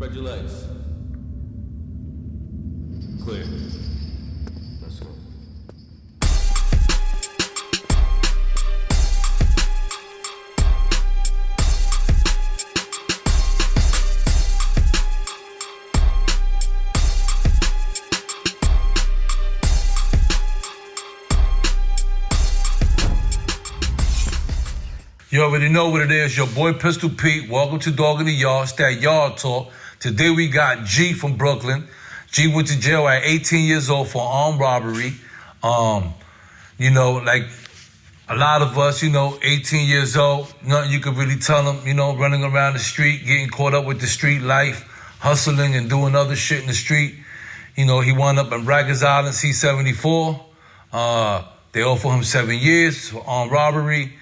Spread your legs. Clear. Let's go. You already know what it is. Your boy Pistol Pete. Welcome to Dog in the Yard. It's that yard talk. Today we got G from Brooklyn. G went to jail at 18 years old for armed robbery. Like a lot of us, 18 years old, nothing you could really tell them, running around the street, getting caught up with the street life, hustling and doing other shit in the street. He wound up in Rikers Island, C-74. They offered him 7 years for armed robbery.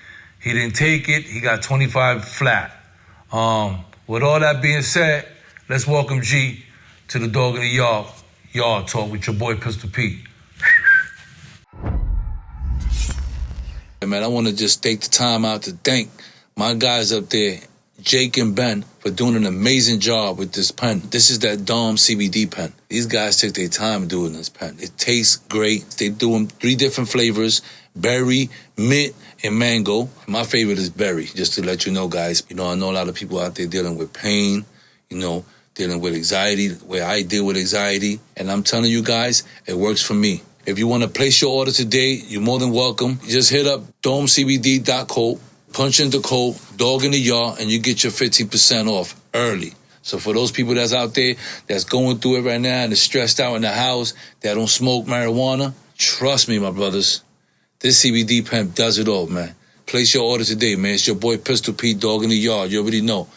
He didn't take it. He got 25 flat. With all that being said, let's welcome G to the Dog in the Yard talk with your boy Pistol Pete. Hey man, I want to just take the time out to thank my guys up there, Jake and Ben, for doing an amazing job with this pen. This is that Dom CBD pen. These guys took their time doing this pen. It tastes great. They do them 3 different flavors: berry, mint, and mango. My favorite is berry, just to let you know, guys. I know a lot of people out there dealing with pain, dealing with anxiety, where I deal with anxiety. And I'm telling you guys, it works for me. If you want to place your order today, you're more than welcome. Just hit up domecbd.co, punch in the code, Dog in the Yard, and you get your 15% off early. So for those people that's out there that's going through it right now and is stressed out in the house, that don't smoke marijuana, trust me, my brothers. This CBD pen does it all, man. Place your order today, man. It's your boy Pistol Pete, Dog in the Yard. You already know.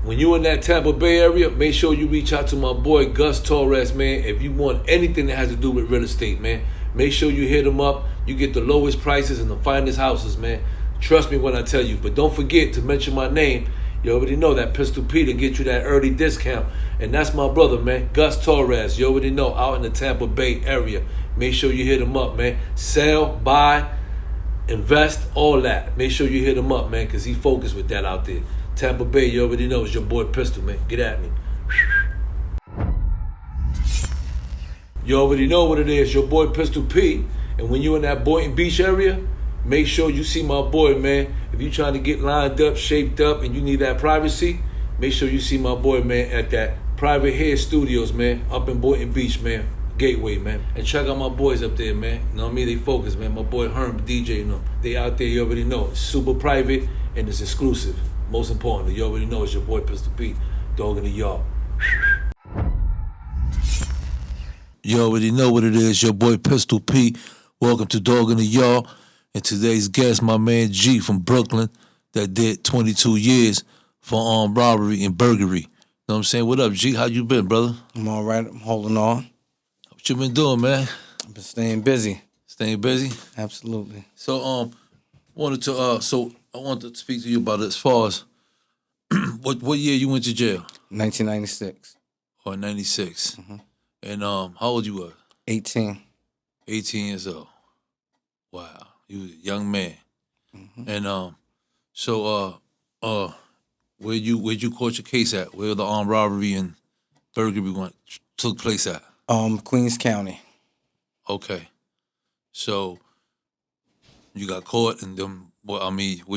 When you in that Tampa Bay area, make sure you reach out to my boy Gus Torres, man. If you want anything that has to do with real estate, man, make sure you hit him up. You get the lowest prices and the finest houses, man. Trust me when I tell you. But don't forget to mention my name. You already know that Pistol Pete will get you that early discount. And that's my brother, man, Gus Torres. You already know, out in the Tampa Bay area. Make sure you hit him up, man. Sell, buy, invest, all that. Make sure you hit him up, man, because he focused with that out there. Tampa Bay, you already know, it's your boy Pistol, man. Get at me. You already know what it is, your boy Pistol Pete. And when you in that Boynton Beach area, make sure you see my boy, man. If you trying to get lined up, shaped up, and you need that privacy, make sure you see my boy, man, at that Private Hair Studios, man, up in Boynton Beach, man. Gateway, man. And check out my boys up there, man. You know what I mean? They focus, man. My boy Herm, DJ, they out there, you already know. It's super private and it's exclusive. Most importantly, you already know it's your boy Pistol Pete, Dog in the Yard. You already know what it is, your boy Pistol Pete. Welcome to Dog in the Yard. And today's guest, my man G from Brooklyn, that did 22 years for armed robbery and burglary. You know what I'm saying? What up, G? How you been, brother? I'm all right. I'm holding on. What you been doing, man? I've been staying busy. Staying busy? Absolutely. So, I wanted to speak to you about it as far as what year you went to jail? 1996. Or 96. Mm-hmm. And how old you were? 18. 18 years old. Wow, you was a young man. Mm-hmm. And where you caught your case at? Where the armed robbery and burglary took place at? Queens County. Okay. So you got caught and then where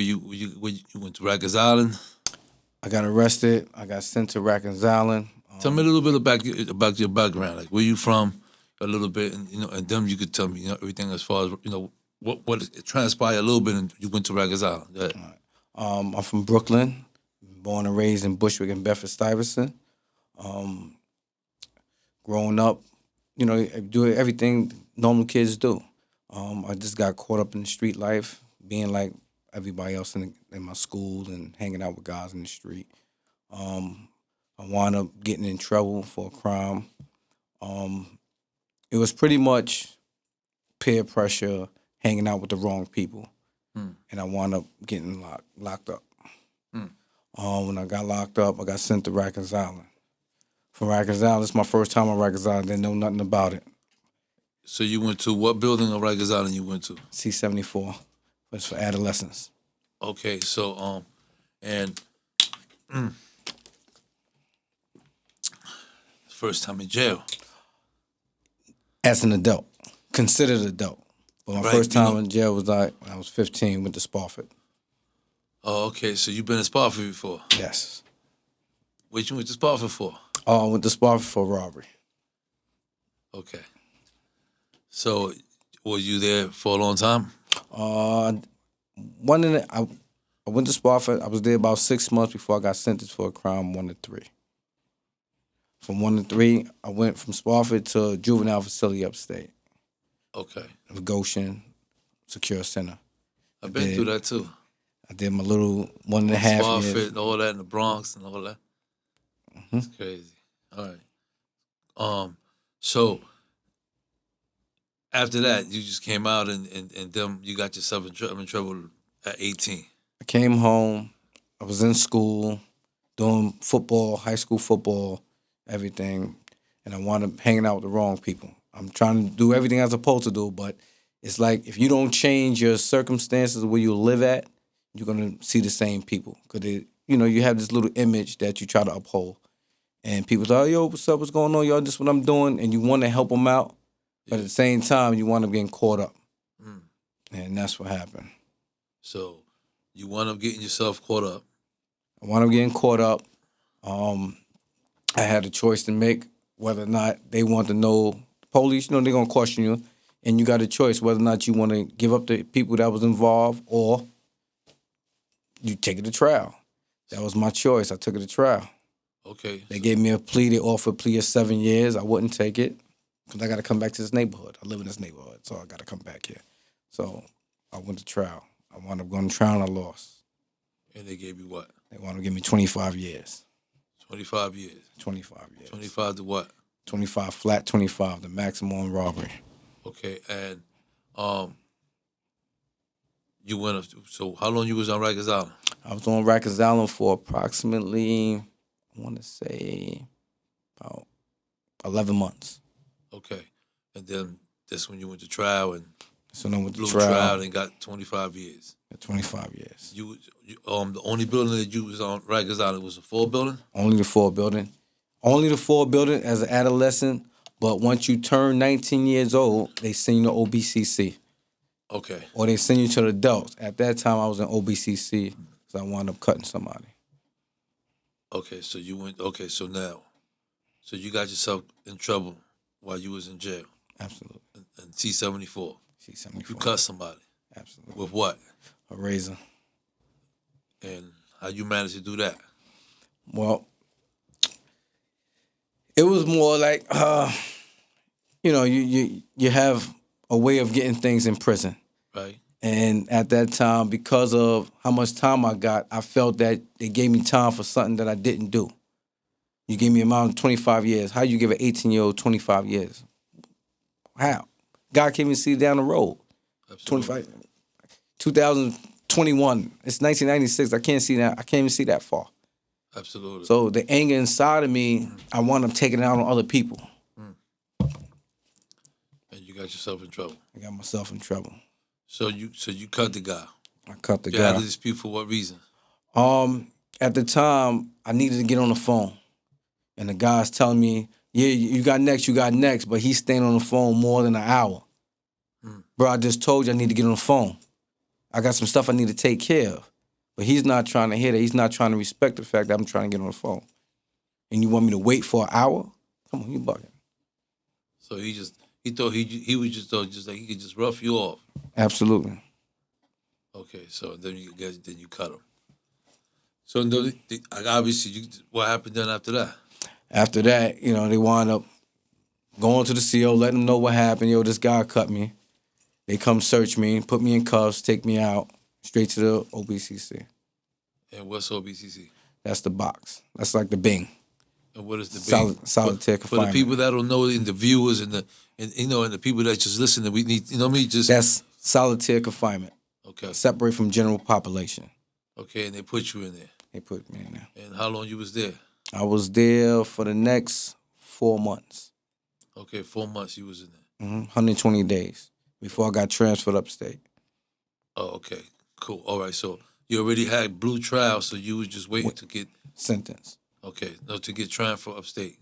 you went to Rikers Island? I got arrested. I got sent to Rikers Island. Tell me a little bit about your background, like where you from, a little bit, and and then you could tell me everything as far as what transpired a little bit, and you went to Rikers Island. Go ahead. I'm from Brooklyn, born and raised in Bushwick and Bedford-Stuyvesant. Growing up, doing everything normal kids do. I just got caught up in the street life, being like everybody else in my school and hanging out with guys in the street. I wound up getting in trouble for a crime. It was pretty much peer pressure, hanging out with the wrong people. And I wound up getting locked up. When I got locked up, I got sent to Rikers Island. From Rikers Island, it's my first time on Rikers Island. Didn't know nothing about it. So you went to what building of Rikers Island you went to? C-74. It's for adolescents. Okay, so and First time in jail. As an adult, considered adult. But my Right, first you time know- in jail was like when I was 15, went to Spofford. Oh, okay. So you've been in Spofford before. Yes. What you went to Spofford for? I went to Spofford for robbery. Okay. So, were you there for a long time? I went to Spofford. I was there about 6 months before I got sentenced for a crime 1 to 3. From 1 to 3, I went from Spofford to a juvenile facility upstate. Okay. Goshen Secure Center. I've been through that too. I did my little 1.5 years. Spofford, all that in the Bronx and all that. It's crazy. All right. So after that, you just came out and then you got yourself in trouble at 18. I came home. I was in school doing football, high school football, everything, and I wound up hanging out with the wrong people. I'm trying to do everything I'm supposed to do, but it's like if you don't change your circumstances where you live at, you're gonna see the same people because you have this little image that you try to uphold, and people say, "Oh, yo, what's up? What's going on, y'all? This is what I'm doing," and you want to help them out, but at the same time, you want to get caught up, and that's what happened. So you wound up getting yourself caught up. I wound up getting caught up. I had a choice to make whether or not they want to know. Police, they're gonna question you, and you got a choice whether or not you want to give up the people that was involved or you take it to trial. That was my choice. I took it to trial. Okay. They gave me a plea. They offered a plea of 7 years. I wouldn't take it because I got to come back to this neighborhood. I live in this neighborhood, so I got to come back here. So I went to trial. I wound up going to trial and I lost. And they gave you what? They wound up giving me 25 years. 25 years. 25 years. 25 to what? 25 flat, 25, the maximum on robbery. Okay, and you went up. So how long you was on Rikers Island? I was on Rikers Island for approximately, I want to say, about 11 months. Okay, and then that's when you went to trial and So then with the blew trial, and got 25 years. 25 years. You the only building that you was on Rikers Island was a 4 building. Only the 4 building. Only the 4 building as an adolescent. But once you turn 19 years old, they send you to OBCC. Okay. Or they send you to the adults. At that time, I was in OBCC, so I wound up cutting somebody. Okay, so you went. Okay, so you got yourself in trouble while you was in jail. Absolutely. And C-74. C-74. You cut somebody. Absolutely. With what? A razor. And how you managed to do that? Well, it was more like, you have a way of getting things in prison. Right. And at that time, because of how much time I got, I felt that they gave me time for something that I didn't do. You gave me a amount of 25 years. How you give an 18-year-old 25 years? How? God can't even see down the road. Absolutely. 25. 2021. It's 1996. I can't see that. I can't even see that far. Absolutely. So the anger inside of me, I wound up taking it out on other people. And you got yourself in trouble. I got myself in trouble. So you cut the guy. I cut the You guy. had to dispute for what reason? At the time, I needed to get on the phone. And the guy's telling me, yeah, you got next, but he's staying on the phone more than an hour. Bro, I just told you I need to get on the phone. I got some stuff I need to take care of. But he's not trying to hear that. He's not trying to respect the fact that I'm trying to get on the phone. And you want me to wait for an hour? Come on, you bugging. So he thought he was just like he could just rough you off. Absolutely. Okay, so then you cut him. So obviously, what happened then after that? After that, they wind up going to the CO, letting them know what happened. Yo, this guy cut me. They come search me, put me in cuffs, take me out, straight to the OBCC. And what's OBCC? That's the box. That's like the Bing. And what is the Bing? Solitary confinement. For the people that don't know, and the viewers and the people that just listen, we need That's solitary confinement. Okay. Separate from general population. Okay, and they put you in there. They put me in there. And how long you was there? I was there for the next 4 months. Okay, 4 months you was in there. 120 days before I got transferred upstate. Oh, okay, cool. All right, so You already had blue trial, so you was just waiting to get sentence. okay, no, to get trial for upstate.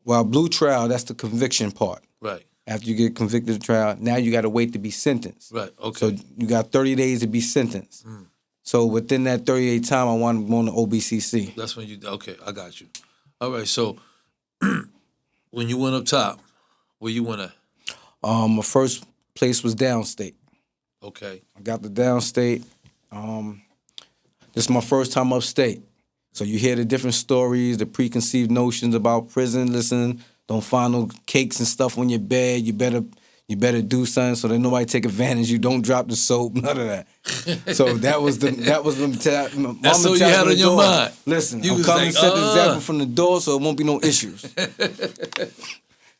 Well, blue trial, that's the conviction part. Right. After you get convicted of trial, now you got to wait to be sentenced. Right. Okay. So you got 30 days to be sentenced. So within that 30-day time, I want to go on the OBCC. That's when you okay. I got you. All right. So when you went up top, where you went at? My first place was downstate. Okay. I got the downstate. This is my first time upstate. So you hear the different stories, the preconceived notions about prison. Listen, don't find no cakes and stuff on your bed. You better do something so that nobody take advantage of you. Don't drop the soap, none of that. So that was the mentality. That's all you had on your mind. Listen, You I'm was coming like, to set the example from the door so it won't be no issues.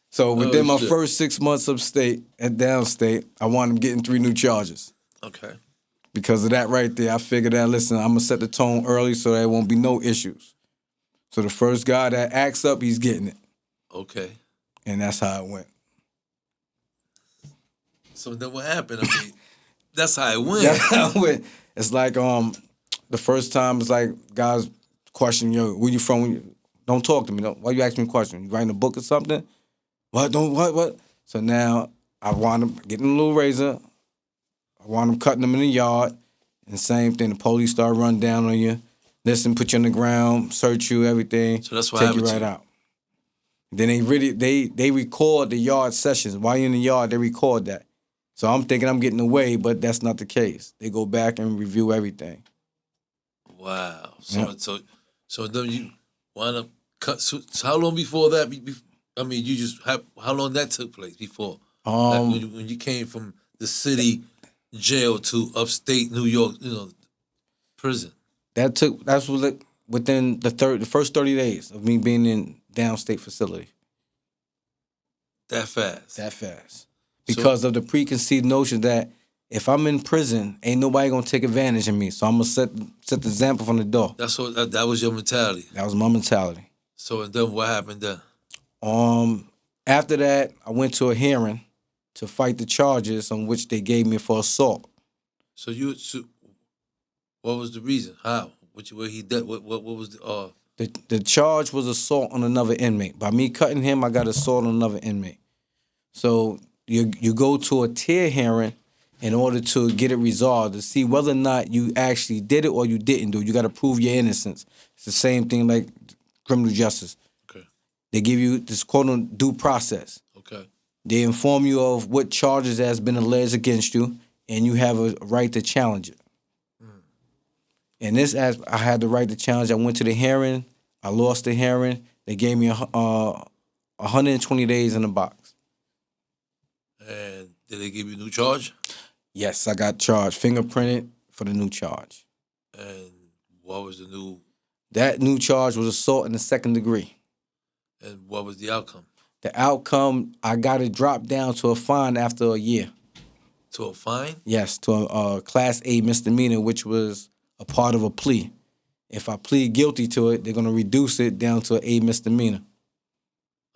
So within my first 6 months upstate and downstate, I wound up getting 3 new charges. Okay. Because of that right there, I figured out, listen, I'm going to set the tone early so there won't be no issues. So the first guy that acts up, he's getting it. Okay. And that's how it went. So then what happened? I mean, that's how it went. That's how it went. It's like the first time, it's like guys question, yo, where you from? Don't talk to me. Why you asking me a question? You writing a book or something? What? So now I wound up getting a little razor. I wound up cutting them in the yard. And same thing, the police start running down on you. Listen, put you on the ground, search you, everything. So that's what take happened you right out. Then they record the yard sessions. While you're in the yard, they record that. So I'm thinking I'm getting away, but that's not the case. They go back and review everything. Wow. So Yeah. then you wind up cut. So how long before that? I mean, you just how long that took place before? Like when you came from the city jail to upstate New York, prison. That was within the first 30 days of me being in downstate facility. That fast. That fast. Because of the preconceived notion that if I'm in prison, ain't nobody gonna take advantage of me. So I'm gonna set the example from the door. That's what that was your mentality. That was my mentality. So and then what happened then? After that, I went to a hearing to fight the charges on which they gave me for assault. So what was the reason? How? What he did? What was The charge was assault on another inmate. By me cutting him, I got assault on another inmate. So you go to a tier hearing in order to get it resolved, to see whether or not you actually did it or you didn't do it. You got to prove your innocence. It's the same thing like criminal justice. Okay. They give you this quote-unquote due process. Okay. They inform you of what charges has been alleged against you, and you have a right to challenge it. And this, as I had the right to challenge, I went to the hearing. I lost the hearing. They gave me 120 days in the box. And did they give you a new charge? Yes, I got charged, fingerprinted for the new charge. And what was the new? That new charge was assault in the second degree. And what was the outcome? The outcome, I got it dropped down to a fine after a year. To a fine? Yes, to a Class A misdemeanor, which was a part of a plea. If I plead guilty to it, they're going to reduce it down to an A misdemeanor.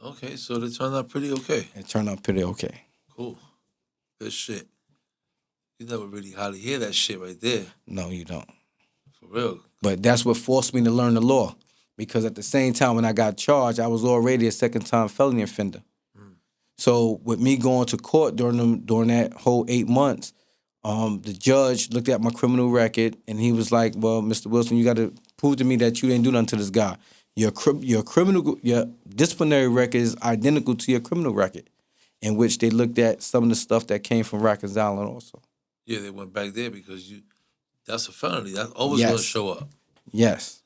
Okay, so they turned out pretty okay. It turned out pretty okay. Cool. Good shit. You never really hardly hear that shit right there. No, you don't. For real. But that's what forced me to learn the law. Because at the same time when I got charged, I was already a second-time felony offender. So with me going to court during that whole 8 months, the judge looked at my criminal record and he was like, "Well, Mr. Wilson, you got to prove to me that you didn't do nothing to this guy. Your disciplinary record is identical to your criminal record," in which they looked at some of the stuff that came from Rikers Island also. Yeah, they went back there because that's a felony. That's always going to show up. Yes.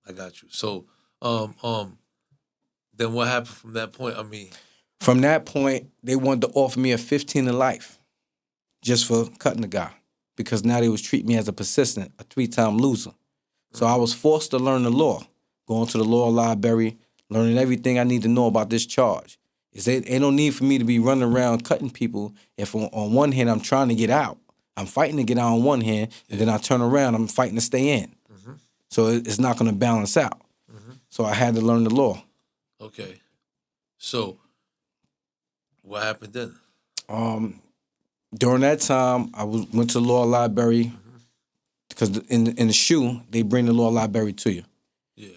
I got you. So, then what happened from that point? I mean, from that point, they wanted to offer me a 15 to life just for cutting the guy because now they was treating me as a persistent, a 3-time loser. So I was forced to learn the law, going to the law library, learning everything I need to know about this charge. Ain't no need for me to be running around cutting people if on one hand I'm trying to get out. I'm fighting to get out on one hand, and then I turn around, I'm fighting to stay in. So it's not going to balance out. So I had to learn the law. Okay. So what happened then? During that time, I went to the law library, because in the shoe, they bring the law library to you. Yeah.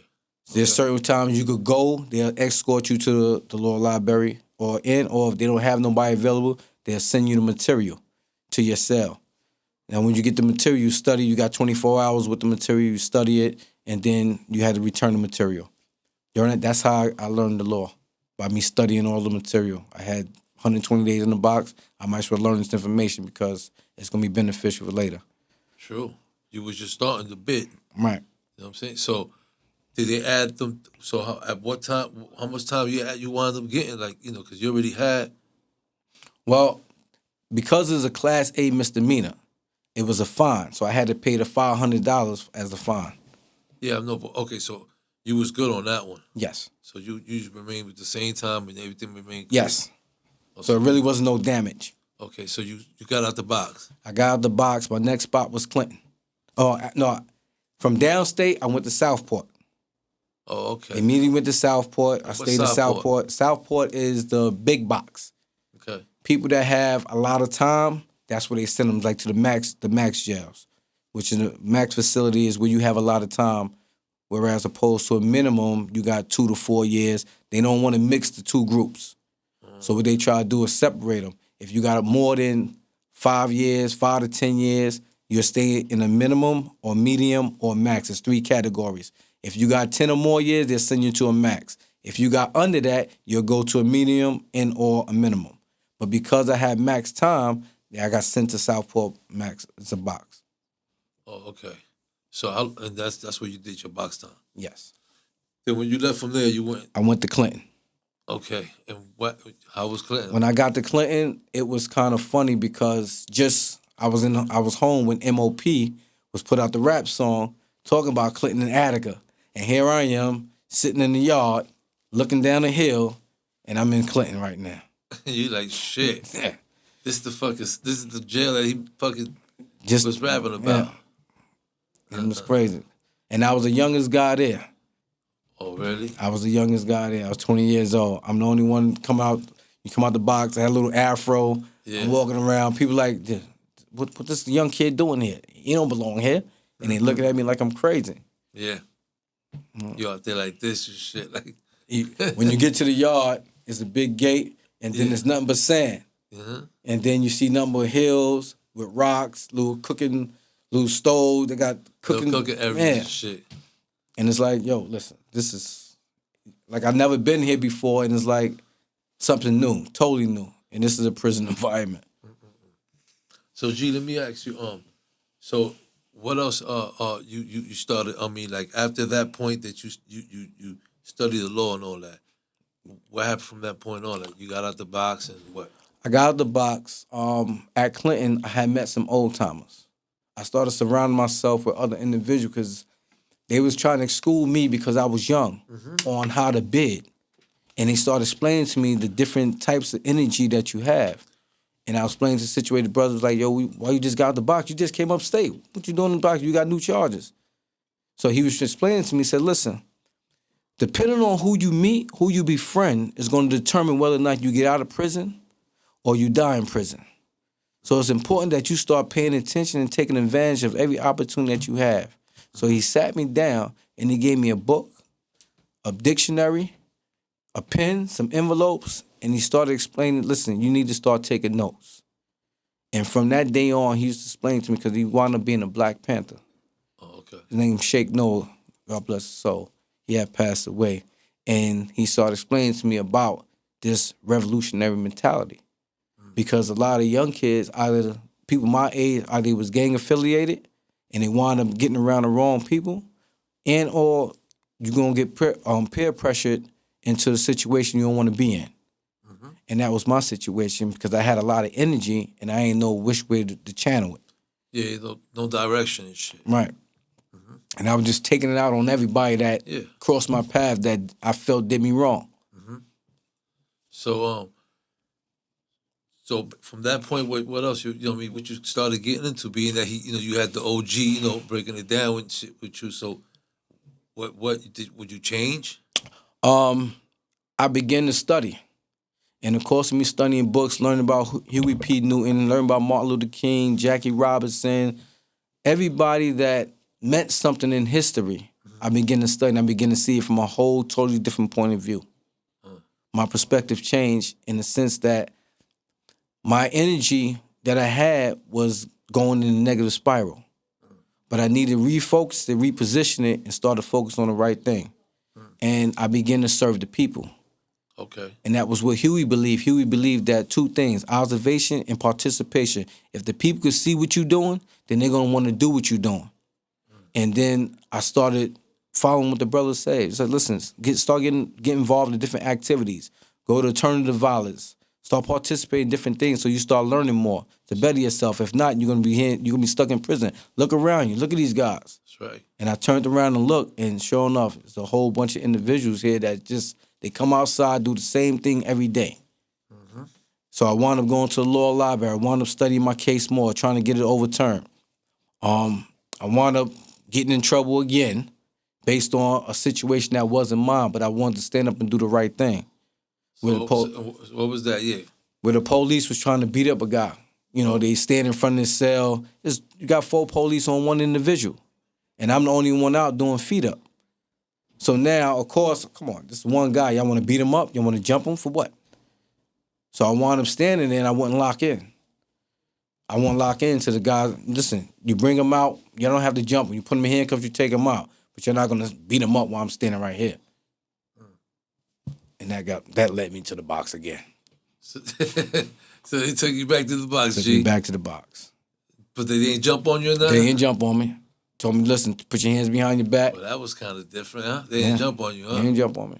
There's certain times you could go, they'll escort you to the law library or if they don't have nobody available, they'll send you the material to your cell. Now, when you get the material, you study, you got 24 hours with the material, you study it, and then you had to return the material. That's how I learned the law, by me studying all the material. I had 120 days in the box. I might as well learn this information because it's going to be beneficial for later. True. You was just starting the bit. Right. You know what I'm saying? So, did they add them? So, at what time, how much time you wound up getting? Like, because you already had. Well, because it's a Class A misdemeanor, it was a fine. So I had to pay the $500 as a fine. Yeah, I know. But okay, so you was good on that one. Yes. So you remained with the same time and everything remained good? Yes. Okay. So it really wasn't no damage. Okay, so you got out the box. I got out the box. My next spot was Clinton. Oh, no. From downstate, I went to Southport. Oh, okay. Immediately went to Southport. I stayed in Southport? Southport is the big box. Okay. People that have a lot of time, that's where they send them, like to the max jails, which is the max facility is where you have a lot of time, whereas opposed to a minimum, you got 2 to 4 years. They don't want to mix the two groups. So what they try to do is separate them. If you got more than 5 years, 5 to 10 years, you'll stay in a minimum or medium or max. It's 3 categories. If you got 10 or more years, they'll send you to a max. If you got under that, you'll go to a medium and or a minimum. But because I had max time, I got sent to Southport max. It's a box. Oh, okay. So and that's where you did your box time. Yes. Then when you left from there, you went. I went to Clinton. Okay, and how was Clinton? When I got to Clinton, it was kind of funny because I was home when MOP was put out the rap song talking about Clinton and Attica, and here I am sitting in the yard looking down the hill, and I'm in Clinton right now. You like shit. Yeah. This is the jail that he fucking was rapping about. Yeah. It was crazy, and I was the youngest guy there. Oh, really? I was the youngest guy there. I was 20 years old. I'm the only one come out. You come out the box. I had a little afro. Yeah. I'm walking around. People like, what this young kid doing here? He don't belong here. And they looking at me like I'm crazy. Yeah. You out there like this and shit. Like when you get to the yard, it's a big gate, and then there's nothing but sand. Uh-huh. And then you see nothing but hills with rocks, little stove. They got cooking everything and shit. And it's like, yo, listen, this is like I've never been here before, and it's like something new, totally new. And this is a prison environment. So G, let me ask you, so what else you started? I mean, like after that point that you studied the law and all that, what happened from that point on? Like you got out the box and what? I got out the box. At Clinton, I had met some old timers. I started surrounding myself with other individuals because they was trying to school me because I was young on how to bid. And they started explaining to me the different types of energy that you have. And I explained to situated brothers like, yo, why you just got out the box? You just came upstate. What you doing in the box? You got new charges. So he was explaining to me, he said, listen, depending on who you meet, who you befriend, is going to determine whether or not you get out of prison or you die in prison. So it's important that you start paying attention and taking advantage of every opportunity that you have. So he sat me down and he gave me a book, a dictionary, a pen, some envelopes, and he started explaining, listen, you need to start taking notes. And from that day on, he used to explain to me because he wound up being a Black Panther. Oh, okay. His name Sheikh Noah, God bless his soul. He had passed away. And he started explaining to me about this revolutionary mentality. Because a lot of young kids, either people my age, either they was gang affiliated and they wound up getting around the wrong people, and or you're going to get peer pressured into the situation you don't want to be in. Mm-hmm. And that was my situation because I had a lot of energy and I ain't know which way to channel it. Yeah, no direction and shit. Right. Mm-hmm. And I was just taking it out on everybody that crossed my path that I felt did me wrong. Mm-hmm. So from that point, what else what you started getting into, being that you had the OG, breaking it down with you. So would you change? I began to study. And of course, me studying books, learning about Huey P. Newton, learning about Martin Luther King, Jackie Robinson, everybody that meant something in history, I begin to study and I begin to see it from a whole totally different point of view. My perspective changed in the sense that my energy that I had was going in a negative spiral. But I needed to refocus it, reposition it, and start to focus on the right thing. And I began to serve the people. Okay. And that was what Huey believed. Huey believed that two things, observation and participation. If the people could see what you're doing, then they're going to want to do what you're doing. And then I started following what the brothers say. He said, listen, start getting involved in different activities. Go to alternative violence. Start participating in different things so you start learning more to better yourself. If not, you're gonna be stuck in prison. Look around you. Look at these guys. That's right. And I turned around and looked, and sure enough, it's a whole bunch of individuals here that they come outside, do the same thing every day. So I wound up going to the law library. I wound up studying my case more, trying to get it overturned. I wound up getting in trouble again based on a situation that wasn't mine, but I wanted to stand up and do the right thing. What was that? Yeah. Where the police was trying to beat up a guy. You know, they stand in front of his cell. You got 4 police on one individual. And I'm the only one out doing feet up. So now, of course, come on, this one guy, y'all want to beat him up? You want to jump him for what? So I wound up standing there and I wouldn't lock in. I won't lock in to the guy. Listen, you bring him out, you don't have to jump him. You put him in handcuffs, you take him out. But you're not going to beat him up while I'm standing right here. And that led me to the box again. So they took you back to the box, Took G. me back to the box. But they didn't jump on you or nothing? They didn't jump on me. Told me, listen, put your hands behind your back. Well, that was kind of different, huh? They didn't jump on you, huh? They didn't jump on me.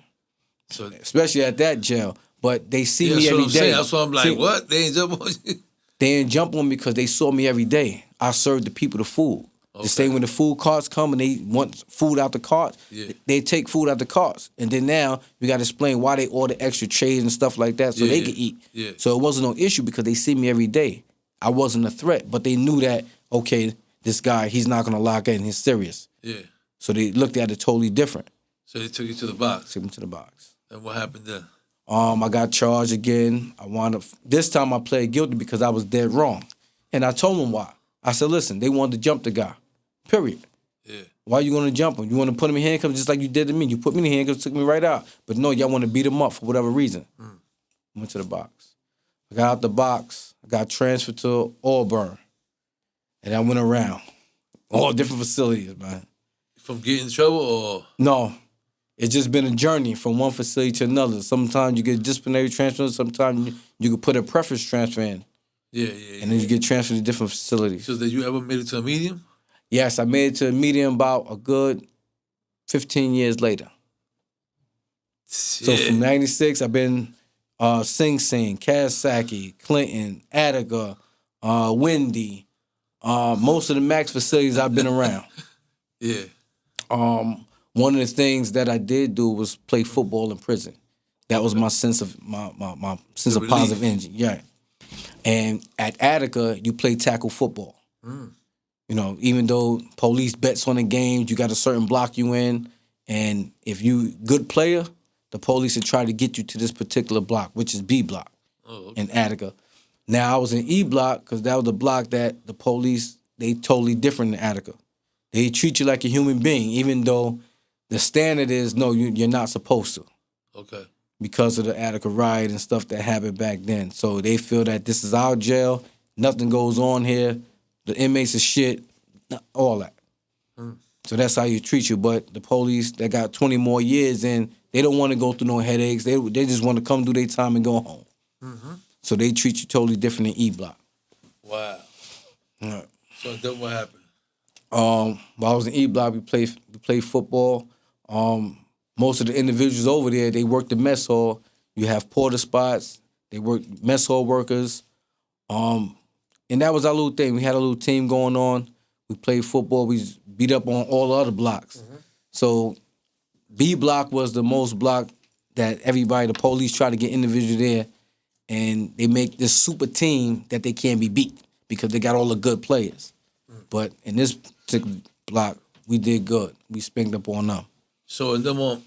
So, especially at that jail. But they see me that's every what I'm day. saying. That's why I'm like, what? They didn't jump on you? They didn't jump on me because they saw me every day. I served the people the food. Okay. The same when the food carts come and they want food out the carts, they take food out the carts. And then now we got to explain why they order extra trays and stuff like that so they can eat. Yeah. So it wasn't no issue because they see me every day. I wasn't a threat, but they knew that, okay, this guy, he's not going to lock in. He's serious. Yeah. So they looked at it totally different. So they took you to the box? Took me to the box. And what happened then? I got charged again. I wound up, this time I played guilty because I was dead wrong. And I told them why. I said, listen, they wanted to jump the guy. Period. Yeah. Why you going to jump him? You want to put him in handcuffs just like you did to me. You put me in handcuffs, took me right out. But no, y'all want to beat him up for whatever reason. Went to the box. I got out the box. I got transferred to Auburn. And I went around. All different facilities, man. From getting in trouble or? No. It's just been a journey from one facility to another. Sometimes you get disciplinary transfer. Sometimes you could put a preference transfer in. Yeah. And then you get transferred to different facilities. So did you ever made it to a medium? Yes, I made it to a medium about a good 15 years later. So from 96, I've been Sing Sing, Kawasaki, Clinton, Attica, Windy, most of the max facilities I've been around. Yeah. One of the things that I did do was play football in prison. That was my sense of my sense of positive energy. Yeah. And at Attica, you play tackle football. You know, even though police bets on the games, you got a certain block you in, and if you good player, the police will try to get you to this particular block, which is B block in Attica. Now I was in E block because that was the block that the police, they totally different in Attica. They treat you like a human being, even though the standard is no, you're not supposed to. Okay. Because of the Attica riot and stuff that happened back then. So they feel that this is our jail, nothing goes on here, the inmates is shit, all that. So that's how you treat you. But the police that got 20 more years in, they don't want to go through no headaches. They just want to come do their time and go home. So they treat you totally different in E block. Wow. So then what happened? While I was in E block, we played football. Most of the individuals over there, they worked the mess hall. You have porter spots. They work mess hall workers. And that was our little thing. We had a little team going on. We played football. We beat up on all the other blocks. So B block was the most block that everybody, the police try to get individuals there, and they make this super team that they can't be beat because they got all the good players. But in this particular block, we did good. We spanked up on them. So in them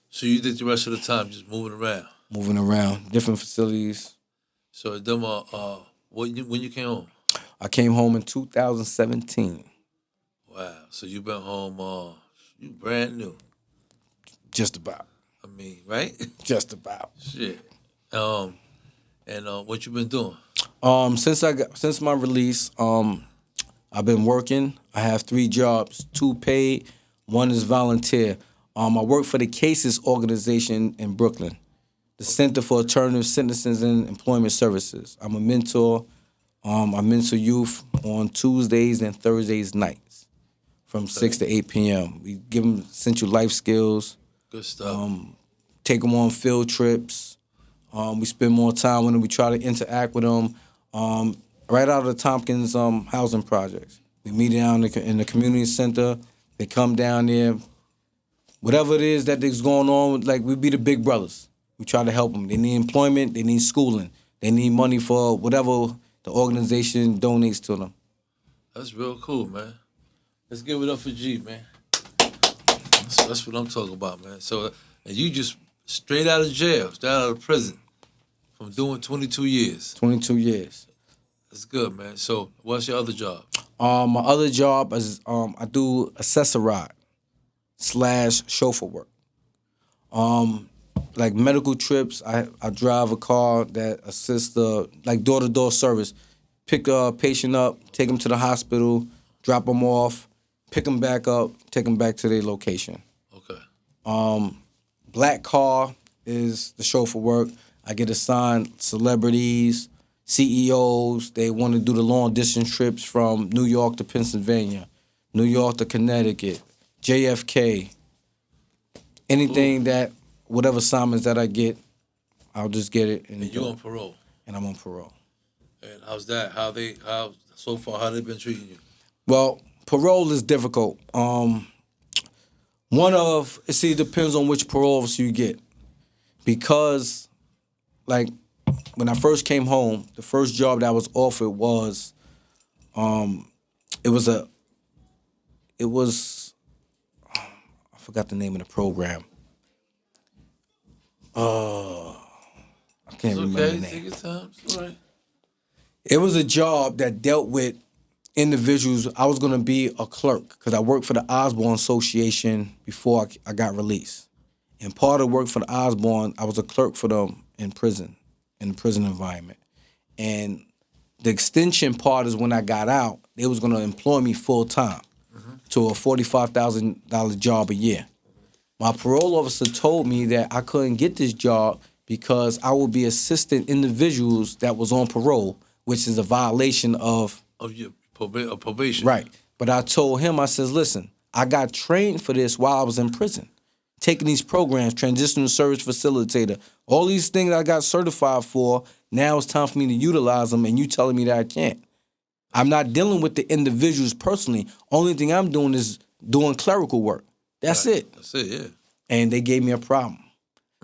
so you did the rest of the time just moving around? Moving around, different facilities. So in them when you came home? I came home in 2017. Wow. So you been home, you brand new. Just about. I mean, right? Just about. Shit. And what you been doing? Since my release, I've been working. I have 3 jobs, 2 paid, 1 is volunteer. I work for the Cases organization in Brooklyn, the Center for Alternative Sentencing and Employment Services. I'm a mentor. I mentor youth on Tuesdays and Thursdays nights from 6 to 8 p.m. We give them essential life skills, Good stuff. take them on field trips. We spend more time with them. We try to interact with them. Right out of the Tompkins housing projects. We meet down in the community center. They come down there. Whatever it is that is going on, like we be the big brothers. We try to help them. They need employment. They need schooling. They need money for whatever the organization donates to them. That's real cool, man. Let's give it up for G, man. That's what I'm talking about, man. So, and you just straight out of jail, straight out of prison, from doing 22 years. 22 years. That's good, man. So, what's your other job? My other job is I do accessoride / chauffeur work. Like medical trips, I drive a car that assists like door-to-door service. Pick a patient up, take them to the hospital, drop them off, pick them back up, take them back to their location. Okay. Black car is the chauffeur work. I get assigned celebrities, CEOs. They want to do the long distance trips from New York to Pennsylvania, New York to Connecticut, JFK. Anything that, whatever assignments that I get, I'll just get it. And you on parole? And I'm on parole. And how's that? How so far, how they been treating you? Well, parole is difficult. It depends on which parole officer you get. Because, like, when I first came home, the first job that I was offered was, I forgot the name of the program. I can't remember the name. Take your time. It's all right. It was a job that dealt with individuals. I was going to be a clerk because I worked for the Osborne Association before I got released. And part of work for the Osborne, I was a clerk for them in the prison environment. And the extension part is when I got out, they was going to employ me full time to a $45,000 job a year. My parole officer told me that I couldn't get this job because I would be assisting individuals that was on parole, which is a violation of your probation. Right. But I told him, I says, listen, I got trained for this while I was in prison. Taking these programs, transitional service facilitator, all these things I got certified for, now it's time for me to utilize them, and you telling me that I can't. I'm not dealing with the individuals personally. Only thing I'm doing is doing clerical work. That's it. That's it, yeah. And they gave me a problem.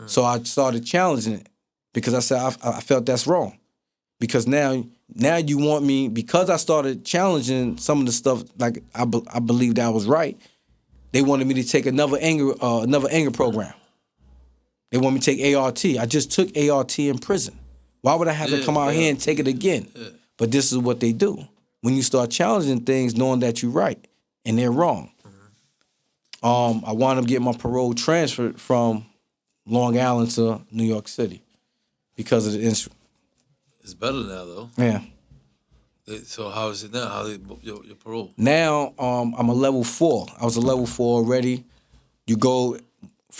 So I started challenging it because I said I felt that's wrong. Because now you want me, because I started challenging some of the stuff, like I believe that was right, they wanted me to take another anger program. They want me to take ART. I just took ART in prison. Why would I have to come out here and take it again? Yeah. But this is what they do. When you start challenging things knowing that you're right and they're wrong. I wound up getting my parole transferred from Long Island to New York City because of the incident. It's better now, though. Yeah. So how is it now? How your parole? Now I'm a level 4. I was a level 4 already. You go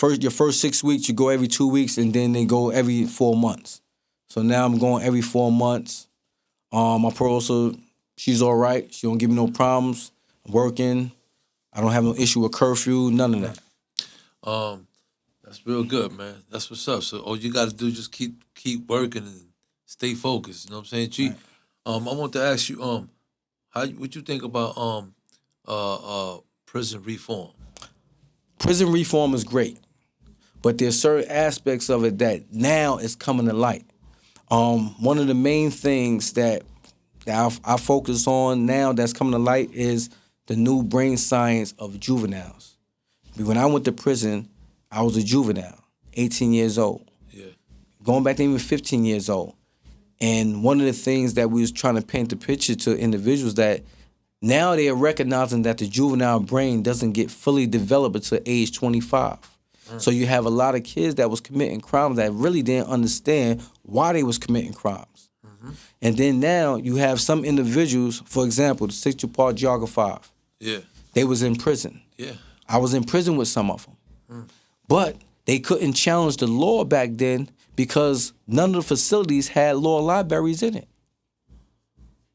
your first 6 weeks, you go every 2 weeks, and then they go every 4 months. So now I'm going every 4 months. My parole officer, she's all right. She don't give me no problems. I'm working. I don't have no issue with curfew, none of that. That's real good, man. That's what's up. So all you got to do is just keep working and stay focused. You know what I'm saying, G? Right. I want to ask you, what you think about prison reform? Prison reform is great, but there's certain aspects of it that now is coming to light. One of the main things that I focus on now that's coming to light is the new brain science of juveniles. When I went to prison, I was a juvenile, 18 years old. Yeah. Going back to even 15 years old. And one of the things that we was trying to paint the picture to individuals that Now they are recognizing that the juvenile brain doesn't get fully developed until age 25. So you have a lot of kids that was committing crimes that really didn't understand why they was committing crimes. And then now you have some individuals, for example, the 60 Park Jogger 5. Yeah. They was in prison. Yeah. I was in prison with some of them. But they couldn't challenge the law back then because none of the facilities had law libraries in it.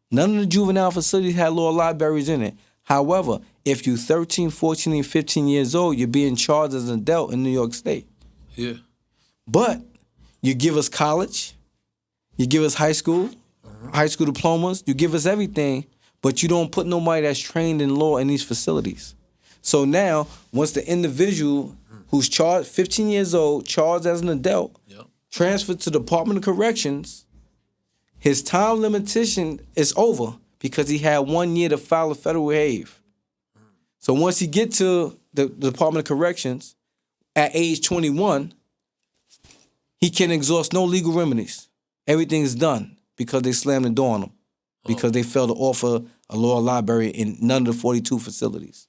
None of the juvenile facilities had law libraries in it. However, if you're 13, 14, and 15 years old, you're being charged as an adult in New York State. Yeah. But you give us college, you give us high school diplomas, you give us everything, but you don't put nobody that's trained in law in these facilities. So now, once the individual who's charged, 15 years old, charged as an adult, transferred to the Department of Corrections, his time limitation is over because he had 1 year to file a federal waive. So once he get to the Department of Corrections at age 21, he can exhaust no legal remedies. Everything is done because they slammed the door on him because they failed to offer a law library in none of the 42 facilities.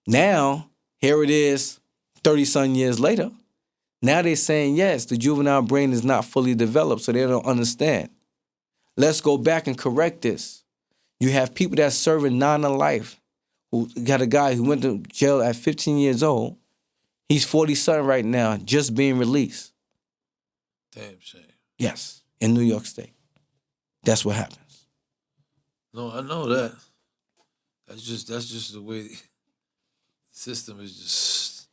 Now, here it is, 30-some years later. Now they're saying, yes, the juvenile brain is not fully developed, so they don't understand. Let's go back and correct this. You have people that's serving 9 to life. Who got a guy who went to jail at 15 years old. He's 40-something right now, just being released. Damn shame. Yes, in New York State. That's what happens. No, I know that. That's just the way the system is just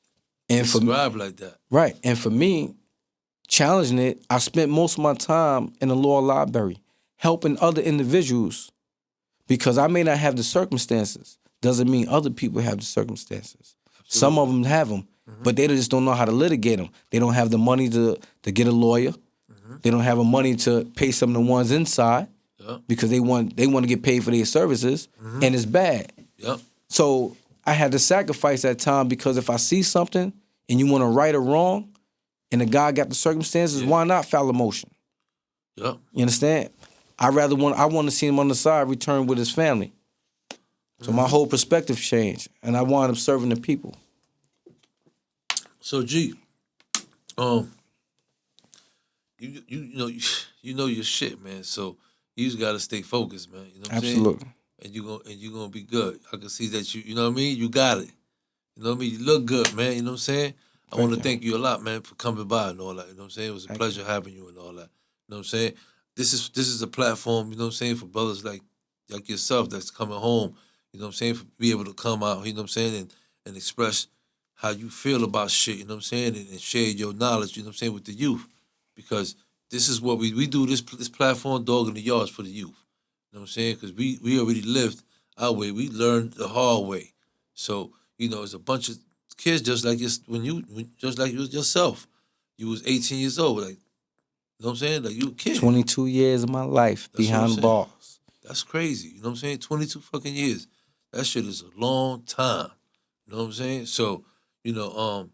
described like that. Right. And for me, challenging it, I spent most of my time in the law library, helping other individuals because I may not have the circumstances. Doesn't mean other people have the circumstances. Absolutely. Some of them have them, but they just don't know how to litigate them. They don't have the money to get a lawyer. They don't have the money to pay some of the ones inside because they want to get paid for their services, and it's bad. Yep. So I had to sacrifice that time because if I see something and you want to right or wrong, and the guy got the circumstances, why not file a motion? Yep. You understand? I want to see him on the side return with his family. So my whole perspective changed, and I wound up serving the people. So G, you know your shit, man. So you just gotta stay focused, man. You know what I'm saying? Absolutely. And you gonna be good. I can see that you know what I mean? You got it. You know what I mean? You look good, man. You know what I'm saying? I want to thank you a lot, man, for coming by and all that. You know what I'm saying? It was a pleasure having you and all that. You know what I'm saying? This is a platform, you know what I'm saying, for brothers like yourself that's coming home, you know what I'm saying, for be able to come out, you know what I'm saying, and express how you feel about shit, you know what I'm saying, and share your knowledge, you know what I'm saying, with the youth. Because this is what we do, this platform, Dog in the Yards, for the youth. You know what I'm saying? Because we already lived our way. We learned the hard way. So, you know, it's a bunch of kids just like yourself. You was 18 years old, like, you know what I'm saying? Like, you a kid. 22 years of my life behind bars. That's crazy. You know what I'm saying? 22 fucking years. That shit is a long time. You know what I'm saying? So, you know,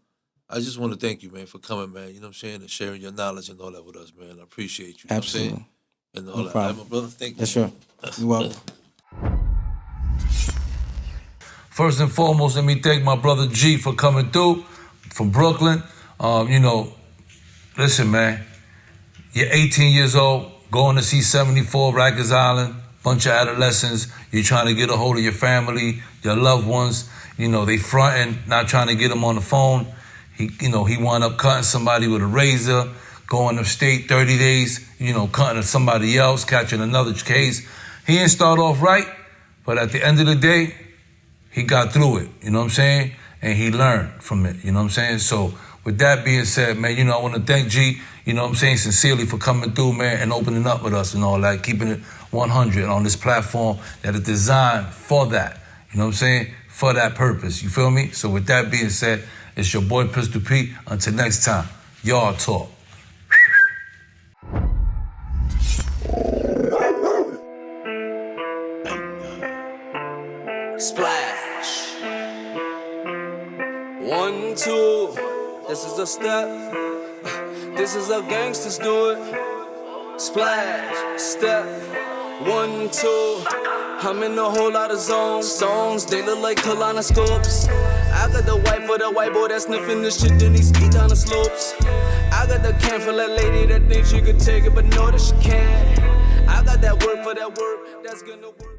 I just want to thank you, man, for coming, man. You know what I'm saying? And sharing your knowledge and all that with us, man. I appreciate you. Absolutely. You know what I'm saying? And all No that. problem. All right, my brother. Thank you. Yes, sir. You're welcome. First and foremost, let me thank my brother G for coming through from Brooklyn. You know, listen, man, you're 18 years old, going to see 74 Rikers Island, bunch of adolescents. You're trying to get a hold of your family, your loved ones. You know, they fronting, not trying to get them on the phone. He wound up cutting somebody with a razor, going upstate 30 days, you know, cutting somebody else, catching another case. He didn't start off right, but at the end of the day, he got through it, you know what I'm saying? And he learned from it, you know what I'm saying? So with that being said, man, you know, I want to thank G, you know what I'm saying, sincerely for coming through, man, and opening up with us and all that, keeping it 100 on this platform that is designed for that, you know what I'm saying? For that purpose, you feel me? So with that being said, it's your boy Pistol P. Until next time, y'all talk. Splash. 1, 2. This is a step. This is how gangsters do it. Splash. Step. 1, 2. I'm in a whole lot of zones. Songs, they look like colonoscopes. I got the white for the white boy that's sniffing the shit, then he ski down the slopes. I got the can for that lady that thinks she could take it, but know that she can't. I got that work for that work that's gonna work.